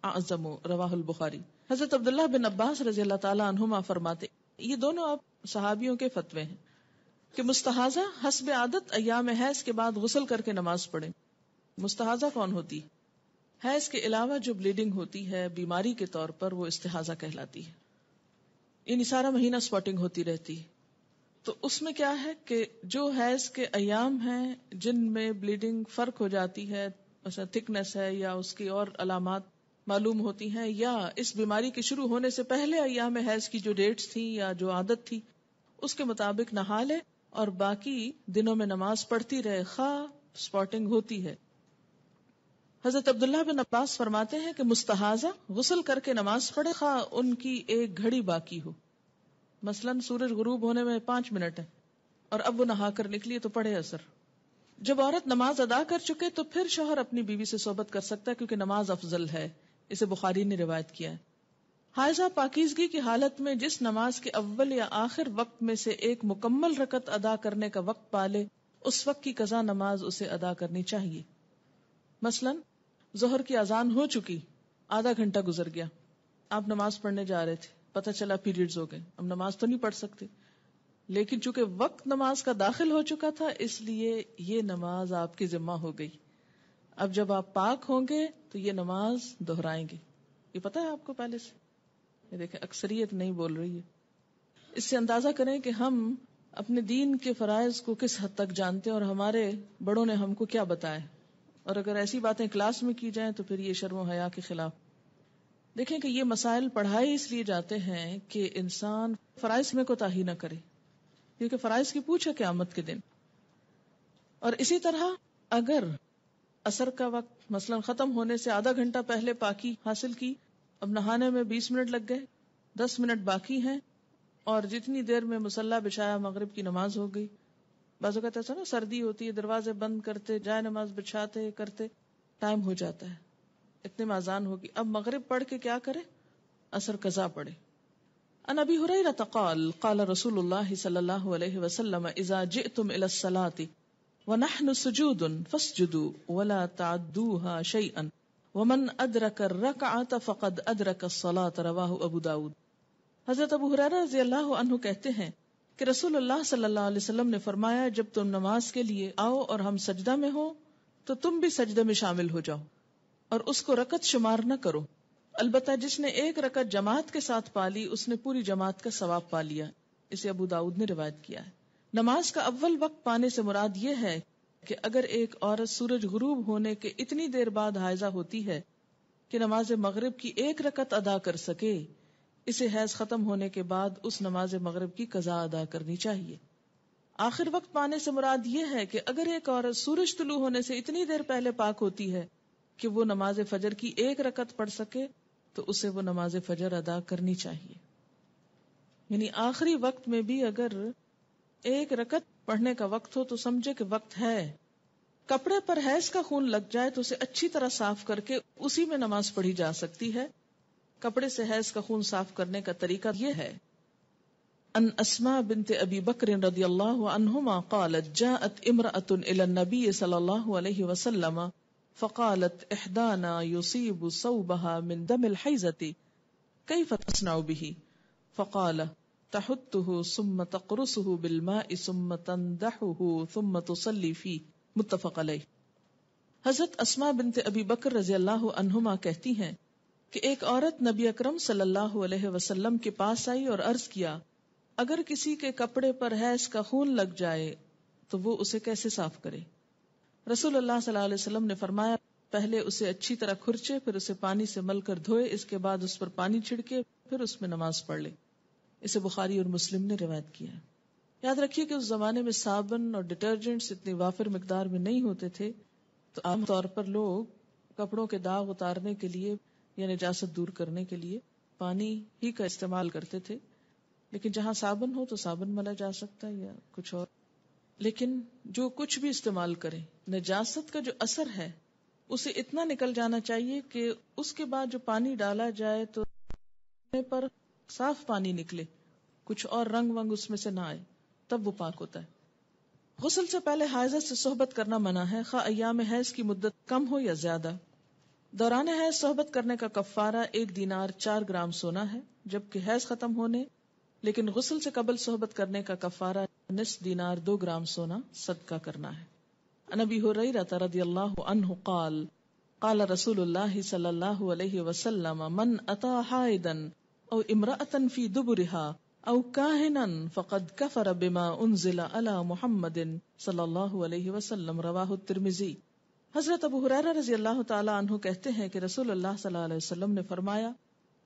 اعظم رواہ البخاری. حضرت عبداللہ بن عباس رضی اللہ تعالی عنہما فرماتے، یہ دونوں آپ صحابیوں کے فتوے ہیں کہ مستحاضہ حسب عادت ایام حیض کے بعد غسل کر کے نماز پڑھیں. مستحاضہ کون ہوتی؟ حیض کے علاوہ جو بلیڈنگ ہوتی ہے بیماری کے طور پر وہ استحاضہ کہلاتی ہے. یعنی سارا مہینہ سپاٹنگ ہوتی رہتی ہے. تو اس میں کیا ہے کہ جو حیض کے ایام ہیں جن میں بلیڈنگ فرق ہو جاتی ہے، مثلا تھکنس ہے یا اس کی اور علامات معلوم ہوتی ہیں، یا اس بیماری کے شروع ہونے سے پہلے ایام حیض کی جو ڈیٹس تھی یا جو عادت تھی اس کے مطابق نہا لے اور باقی دنوں میں نماز پڑھتی رہے خواہ سپاٹنگ ہوتی ہے. حضرت عبداللہ بن عباس فرماتے ہیں کہ مستحاضہ غسل کر کے نماز پڑھے خواہ ان کی ایک گھڑی باقی ہو، مثلاً سورج غروب ہونے میں 5 منٹ ہے اور اب وہ نہا کر نکلی تو پڑھے اثر. جب عورت نماز ادا کر چکے تو پھر شوہر اپنی بیوی سے صحبت کر سکتا ہے کیونکہ نماز افضل ہے، اسے بخاری نے روایت کیا ہے. حائضہ پاکیزگی کی حالت میں جس نماز کے اول یا آخر وقت میں سے ایک مکمل رکعت ادا کرنے کا وقت پالے اس وقت کی قضا نماز اسے ادا کرنی چاہیے. مثلاً ظہر کی اذان ہو چکی، آدھا گھنٹہ گزر گیا، آپ نماز پڑھنے جا رہے تھے، پتہ چلا پیریڈز ہو گئے، اب نماز تو نہیں پڑھ سکتے، لیکن چونکہ وقت نماز کا داخل ہو چکا تھا اس لیے یہ نماز آپ کی ذمہ ہو گئی. اب جب آپ پاک ہوں گے تو یہ نماز دہرائیں گے. یہ پتہ ہے آپ کو پہلے سے؟ یہ دیکھیں اکثریت نہیں بول رہی ہے. اس سے اندازہ کریں کہ ہم اپنے دین کے فرائض کو کس حد تک جانتے ہیں اور ہمارے بڑوں نے ہم کو کیا بتایا. اور اگر ایسی باتیں کلاس میں کی جائیں تو پھر یہ شرم و حیا کے خلاف. دیکھیں کہ یہ مسائل پڑھائے اس لیے جاتے ہیں کہ انسان فرائض میں کوتاہی نہ کرے، کیونکہ فرائض کی پوچھ ہے قیامت کے دن. اور اسی طرح اگر عصر کا وقت مثلا ختم ہونے سے آدھا گھنٹہ پہلے پاکی حاصل کی، اب نہانے میں 20 منٹ لگ گئے، 10 منٹ باقی ہیں، اور جتنی دیر میں مصلی بچھایا مغرب کی نماز ہو گئی. بعض اوقات ایسا نا سردی ہوتی ہے، دروازے بند کرتے جائے نماز بچھاتے کرتے ٹائم ہو جاتا ہے، اتنے میں اذان ہوگی. اب مغرب پڑھ کے کیا کرے؟ عصر قضا پڑھے. عن ابی ہریرہ قال قال رسول اللہ صلی اللہ علیہ وسلم اذا جئتم الى الصلاة ونحن سجود فاسجدوا ولا تعدوها شيئا ومن ادرک الرکعة فقد ادرک الصلاة رواہ ابو داود. حضرت ابو ہریرہ رضی اللہ عنہ کہتے ہیں کہ رسول اللہ صلی اللہ علیہ وسلم نے فرمایا جب تم نماز کے لیے آؤ اور ہم سجدہ میں ہو تو تم بھی سجدے میں شامل ہو جاؤ اور اس کو رکعت شمار نہ کرو. البتہ جس نے ایک رکعت جماعت کے ساتھ پالی اس نے پوری جماعت کا ثواب پا لیا. اسے ابو داؤد نے روایت کیا ہے. نماز کا اول وقت پانے سے مراد یہ ہے کہ اگر ایک عورت سورج غروب ہونے کے اتنی دیر بعد حائضہ ہوتی ہے کہ نماز مغرب کی ایک رکعت ادا کر سکے، اسے حیض ختم ہونے کے بعد اس نماز مغرب کی قضا ادا کرنی چاہیے. آخر وقت پانے سے مراد یہ ہے کہ اگر ایک عورت سورج طلوع ہونے سے اتنی دیر پہلے پاک ہوتی ہے کہ وہ نماز فجر کی ایک رکعت پڑھ سکے تو اسے وہ نماز فجر ادا کرنی چاہیے. یعنی آخری وقت میں بھی اگر ایک رکعت پڑھنے کا وقت ہو تو سمجھے کہ وقت ہے. کپڑے پر حیض کا خون لگ جائے تو اسے اچھی طرح صاف کر کے اسی میں نماز پڑھی جا سکتی ہے. کپڑے سے حیض کا خون صاف کرنے کا طریقہ یہ ہے. ان اسماء بنت ابی بکر رضی اللہ عنہما قالت جاءت امرأة الى النبی صلی اللہ علیہ وسلم فقالت احدانا يصيب صوبها من دم الحیضة كيف تصنع به فقال تحته ثم تقرصه بالماء ثم تندحه ثم تصلي فيه متفق علیہ. حضرت اسماء بنت ابی بکر رضی اللہ عنہما کہتی ہیں کہ ایک عورت نبی اکرم صلی اللہ علیہ وسلم کے پاس آئی اور عرض کیا اگر کسی کے کپڑے پر حیض کا خون لگ جائے تو وہ اسے کیسے صاف کرے. رسول اللہ صلی اللہ علیہ وسلم نے فرمایا پہلے اسے اچھی طرح کھرچے، پھر اسے پانی سے مل کر دھوئے، اس کے بعد اس پر پانی چھڑکے، پھر اس میں نماز پڑھ لے. اسے بخاری اور مسلم نے روایت کیا ہے. یاد رکھیے کہ اس زمانے میں صابن اور ڈٹرجنٹس اتنی وافر مقدار میں نہیں ہوتے تھے، تو عام طور پر لوگ کپڑوں کے داغ اتارنے کے لیے یا نجاست دور کرنے کے لیے پانی ہی کا استعمال کرتے تھے. لیکن جہاں صابن ہو تو صابن ملا جا سکتا ہے یا کچھ اور. لیکن جو کچھ بھی استعمال کرے، نجاست کا جو اثر ہے اسے اتنا نکل جانا چاہیے کہ اس کے بعد جو پانی ڈالا جائے تو پر صاف پانی نکلے، کچھ اور رنگ ونگ اس میں سے نہ آئے، تب وہ پاک ہوتا ہے. غسل سے پہلے حائضہ سے صحبت کرنا منع ہے، خواہ ایام حیض کی مدت کم ہو یا زیادہ. دوران حیض صحبت کرنے کا کفارہ 1 دینار 4 گرام سونا ہے جبکہ حیض ختم ہونے لیکن غسل سے قبل صحبت کرنے کا کفارہ نصف دینار 2 گرام سونا صدقہ کرنا ہے. عن ابی ہریرہ رضی اللہ عنہ قال قال رسول اللہ صلی اللہ علیہ وسلم من اتی حائضا او امرأة فی دبرها او کاہنا فقد کفر بما انزل علی محمد صلی اللہ علیہ وسلم رواہ الترمذی. حضرت ابو ہریرہ رضی اللہ تعالی عنہ کہتے ہیں کہ رسول اللہ صلی اللہ علیہ وسلم نے فرمایا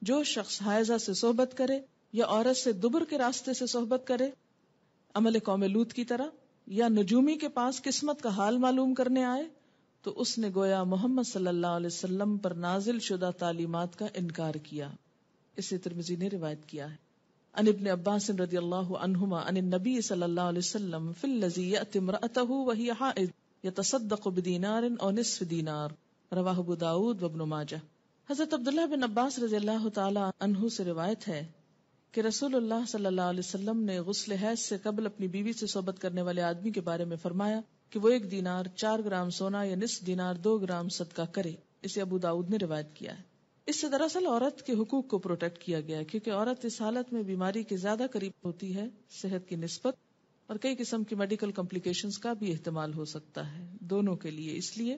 جو شخص حائضہ سے صحبت کرے یا عورت سے دبر کے راستے سے صحبت کرے عمل قوم لوط کی طرح، یا نجومی کے پاس قسمت کا حال معلوم کرنے آئے تو اس نے گویا محمد صلی اللہ علیہ وسلم پر نازل شدہ تعلیمات کا انکار کیا. اسے ترمذی نے روایت کیا ہے. عن ابن عباس رضی اللہ عنہما عن النبی صلی اللہ علیہ وسلم فی الذی یأتی امرأته وہی حائض یتصدق بدینار او نصف دینار رواہ ابو داود و ابن ماجہ. حضرت عبداللہ بن عباس رضی اللہ تعالی عنہ سے روایت ہے کہ رسول اللہ صلی اللہ علیہ وسلم نے غسل حیض سے قبل اپنی بیوی سے صحبت کرنے والے آدمی کے بارے میں فرمایا کہ وہ 1 دینار 4 گرام سونا یا نصف دینار 2 گرام صدقہ کرے. اسے ابو داؤد نے روایت کیا ہے. اس سے دراصل عورت کے حقوق کو پروٹیکٹ کیا گیا ہے، کیونکہ عورت اس حالت میں بیماری کے زیادہ قریب ہوتی ہے صحت کی نسبت، اور کئی قسم کی میڈیکل کمپلیکیشنز کا بھی احتمال ہو سکتا ہے دونوں کے لیے، اس لیے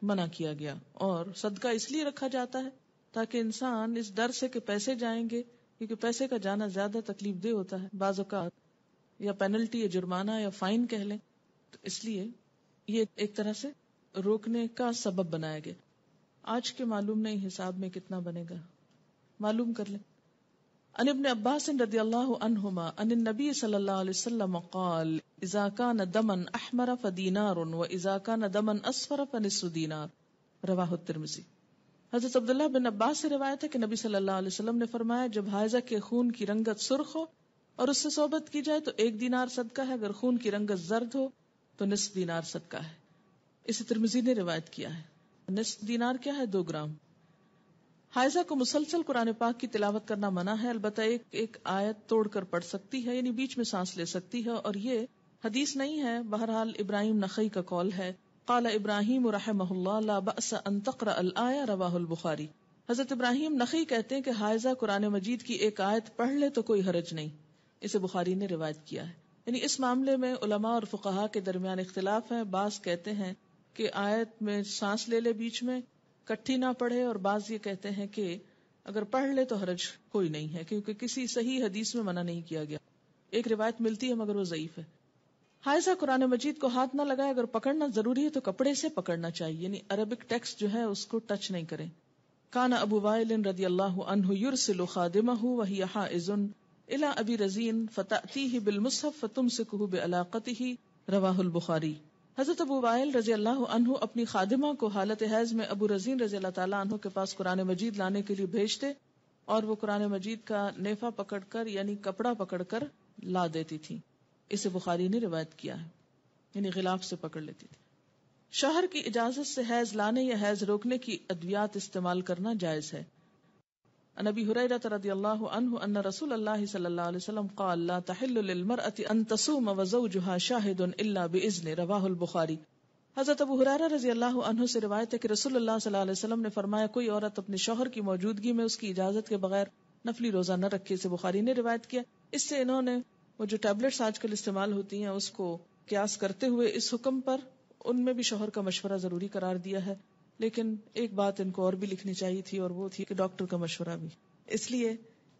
منع کیا گیا۔ اور صدقہ اس لیے رکھا جاتا ہے تاکہ انسان اس ڈر سے کہ پیسے جائیں گے، کیونکہ پیسے کا جانا زیادہ تکلیف دہ ہوتا ہے بعض اوقات، یا پینلٹی یا جرمانہ یا فائن کہہ لیں، تو اس لیے یہ ایک طرح سے روکنے کا سبب بنایا گیا۔ آج کے معلوم نہیں حساب میں کتنا بنے گا، معلوم کر لیں۔ عن ابن عباس رضی اللہ عنہما عن النبی صلی اللہ علیہ وسلم قال اذا كان دما احمر فدینار واذا كان دما اصفر فنصف دینار، رواہ الترمذی۔ حضرت عبداللہ بن عباس سے روایت ہے کہ نبی صلی اللہ علیہ وسلم نے فرمایا، جب حائضہ کے خون کی رنگت سرخ ہو اور اس سے صحبت کی جائے تو 1 دینار صدقہ ہے، اگر خون کی رنگت زرد ہو تو نصف دینار صدقہ ہے۔ اسے ترمذی نے روایت کیا ہے۔ نصف دینار کیا ہے؟ 2 گرام۔ حائضہ کو مسلسل قرآن پاک کی تلاوت کرنا منع ہے، البتہ ایک آیت توڑ کر پڑھ سکتی ہے، یعنی بیچ میں سانس لے سکتی ہے، اور یہ حدیث نہیں ہے، بہرحال ابراہیم نخعی کا قول ہے۔ قال ابراہیم رحمہ اللہ لا بأس ان تقرأ الآیہ، رواہ البخاری۔ حضرت ابراہیم نخعی کہتے ہیں کہ حائضہ قرآن مجید کی ایک آیت پڑھ لے تو کوئی حرج نہیں، اسے بخاری نے روایت کیا ہے۔ یعنی اس معاملے میں علماء اور فقہاء کے درمیان اختلاف ہے، بعض کہتے ہیں کہ آیت میں سانس لے لے بیچ میں، کٹھی نہ پڑھے، اور بعض یہ کہتے ہیں کہ اگر پڑھ لے تو حرج کوئی نہیں ہے، کیونکہ کسی صحیح حدیث میں منع نہیں کیا گیا۔ ایک روایت ملتی ہے مگر وہ ضعیف ہے۔ حائضہ قرآن مجید کو ہاتھ نہ لگائے، اگر پکڑنا ضروری ہے تو کپڑے سے پکڑنا چاہیے، یعنی عربک ٹیکسٹ جو ہے اس کو ٹچ نہیں کریں۔ کان ابو وائل رضی اللہ عنہ یرسل خادمہ وہی حائض الی ابی رزین فتأتیہ بالمصحف فتمسکہ بعلاقتہ، رواہ البخاری۔ حضرت ابو وائل رضی اللہ عنہ اپنی خادمہ کو حالت حیض میں ابو رزین رضی اللہ تعالیٰ عنہ کے پاس قرآن مجید لانے کے لیے بھیجتے، اور وہ قرآن مجید کا نیفہ پکڑ کر یعنی کپڑا پکڑ کر لا دیتی تھی۔ اسے بخاری نے روایت کیا ہے، یعنی غلاف سے پکڑ لیتی تھی۔ شوہر کی اجازت سے حیض لانے یا حیض روکنے کی ادویات استعمال کرنا جائز ہے۔ عن ابی ہریرہ رضی اللہ عنہ ان رسول اللہ صلی اللہ علیہ وسلم قال لا تحل للمرأة ان تصوم وزوجها شاہد الا باذن، رواہ البخاری۔ حضرت ابو ہریرہ رضی اللہ عنہ سے روایت ہے کہ رسول اللہ صلی اللہ علیہ وسلم نے فرمایا، کوئی عورت اپنے شوہر کی موجودگی میں اس کی اجازت کے بغیر نفلی روزہ نہ رکھے، اسے بخاری نے روایت کیا۔ اس سے انہوں نے وہ جو ٹیبلٹس آج کل استعمال ہوتی ہیں اس کو قیاس کرتے ہوئے اس حکم پر ان میں بھی شوہر کا مشورہ ضروری قرار دیا ہے، لیکن ایک بات ان کو اور بھی لکھنی چاہیے تھی، اور وہ تھی کہ ڈاکٹر کا مشورہ بھی، اس لیے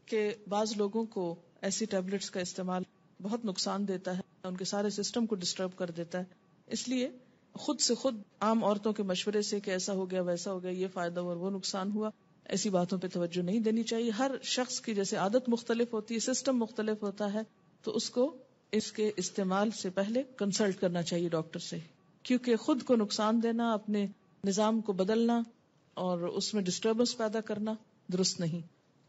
کہ بعض لوگوں کو ایسی ٹیبلٹس کا استعمال بہت نقصان دیتا ہے، ان کے سارے سسٹم کو ڈسٹرب کر دیتا ہے، اس لیے خود سے خود عام عورتوں کے مشورے سے کہ ایسا ہو گیا ویسا ہو گیا، یہ فائدہ اور وہ نقصان ہوا، ایسی باتوں پہ توجہ نہیں دینی چاہیے۔ ہر شخص کی جیسے عادت مختلف ہوتی ہے، سسٹم مختلف ہوتا ہے، تو اس کو اس کے استعمال سے پہلے کنسلٹ کرنا چاہیے ڈاکٹر سے، کیونکہ خود کو نقصان دینا، اپنے نظام کو بدلنا اور اس میں ڈسٹربنس پیدا کرنا درست نہیں۔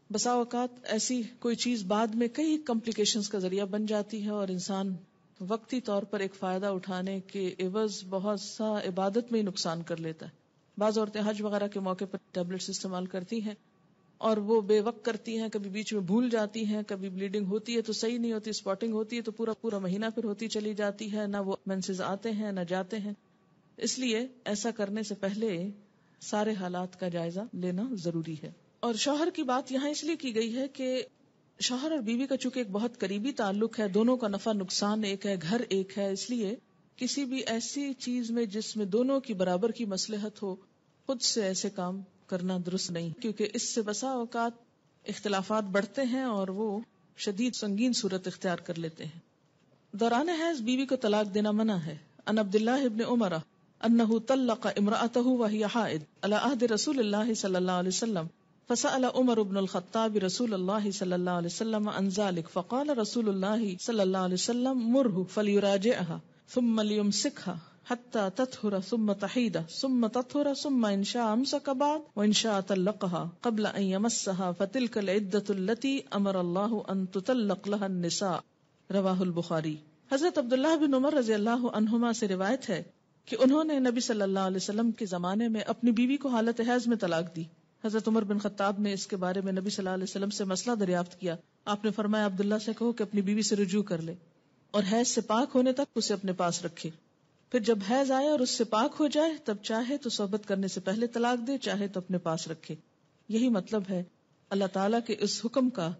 بسا اوقات ایسی کوئی چیز بعد میں کئی کمپلیکیشنز کا ذریعہ بن جاتی ہے، اور انسان وقتی طور پر ایک فائدہ اٹھانے کے عوض بہت سا عبادت میں ہی نقصان کر لیتا ہے۔ بعض عورتیں حج وغیرہ کے موقع پر ٹیبلٹس استعمال کرتی ہیں اور وہ بے وقت کرتی ہیں، کبھی بیچ میں بھول جاتی ہیں، کبھی بلیڈنگ ہوتی ہے تو صحیح نہیں ہوتی، اسپاٹنگ ہوتی ہے تو پورا مہینہ پھر ہوتی چلی جاتی ہے، نہ وہ مینسز آتے ہیں نہ جاتے ہیں۔ اس لیے ایسا کرنے سے پہلے سارے حالات کا جائزہ لینا ضروری ہے۔ اور شوہر کی بات یہاں اس لیے کی گئی ہے کہ شوہر اور بیوی کا چونکہ ایک بہت قریبی تعلق ہے، دونوں کا نفع نقصان ایک ہے، گھر ایک ہے، اس لیے کسی بھی ایسی چیز میں جس میں دونوں کی برابر کی مصلحت ہو، خود سے ایسے کام کرنا درست نہیں، کیونکہ اس سے بسا اوقات اختلافات بڑھتے ہیں اور وہ شدید سنگین صورت اختیار کر لیتے ہیں۔ دوران حیض بیوی کو طلاق دینا منع ہے۔ ان عبداللہ ابن عمر انہ طلق امرأتہ وہی حائض علی عہد رسول اللہ صلی اللہ علیہ وسلم فسأل عمر بن الخطاب رسول اللہ صلی اللہ علیہ وسلم عن ذلك فقال رسول اللہ صلی اللہ علیہ وسلم مرہ فلیراجعها ثم لیمسکها حتى تطهر ثم تحيد ثم تطهر ثم ان شاء امسك بعد وان شاء طلقها قبل ان يمسها فتلك العدة التي امر الله ان تطلق لها النساء، رواہ البخاری۔ حضرت عبداللہ بن عمر رضی اللہ عنہما سے روایت ہے کہ انہوں نے نبی صلی اللہ علیہ وسلم کے زمانے میں اپنی بیوی کو حالت حیض میں طلاق دی۔ حضرت عمر بن خطاب نے اس کے بارے میں نبی صلی اللہ علیہ وسلم سے مسئلہ دریافت کیا۔ آپ نے فرمایا عبداللہ سے کہو کہ اپنی بیوی سے رجوع کر لے اور حیض سے پاک ہونے تک اسے اپنے پاس رکھے، پھر جب حیض آئے اور اس سے پاک ہو جائے تب چاہے تو صحبت کرنے سے پہلے طلاق دے، چاہے تو اپنے پاس رکھے۔ یہی مطلب ہے اللہ تعالیٰ کے اس حکم کا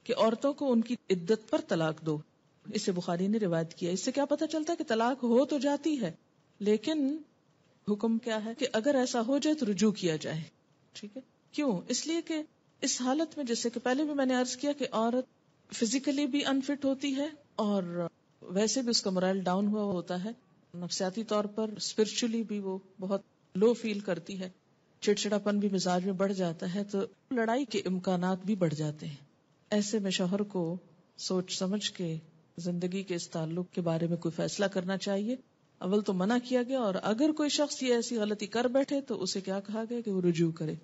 کہ عورتوں کو ان کی عدت پر طلاق دو. اسے بخاری نے روایت کیا. اس سے کیا پتہ چلتا ہے کہ طلاق ہو تو جاتی ہے، لیکن حکم کیا ہے کہ اگر ایسا ہو جائے تو رجوع کیا جائے. ٹھیک ہے. کیوں؟ اس لیے کہ اس حالت میں، جیسے کہ پہلے بھی میں نے عرض کیا، کہ عورت فزیکلی بھی انفٹ ہوتی ہے اور ویسے بھی اس کا morale ڈاؤن ہوا ہوتا ہے، نفسیاتی طور پر، اسپرچولی بھی وہ بہت لو فیل کرتی ہے، چڑچڑاپن بھی مزاج میں بڑھ جاتا ہے، تو لڑائی کے امکانات بھی بڑھ جاتے ہیں. ایسے میں شوہر کو سوچ سمجھ کے زندگی کے اس تعلق کے بارے میں کوئی فیصلہ کرنا چاہیے. اول تو منع کیا گیا، اور اگر کوئی شخص یہ ایسی غلطی کر بیٹھے تو اسے کیا کہا گیا کہ وہ رجوع کرے.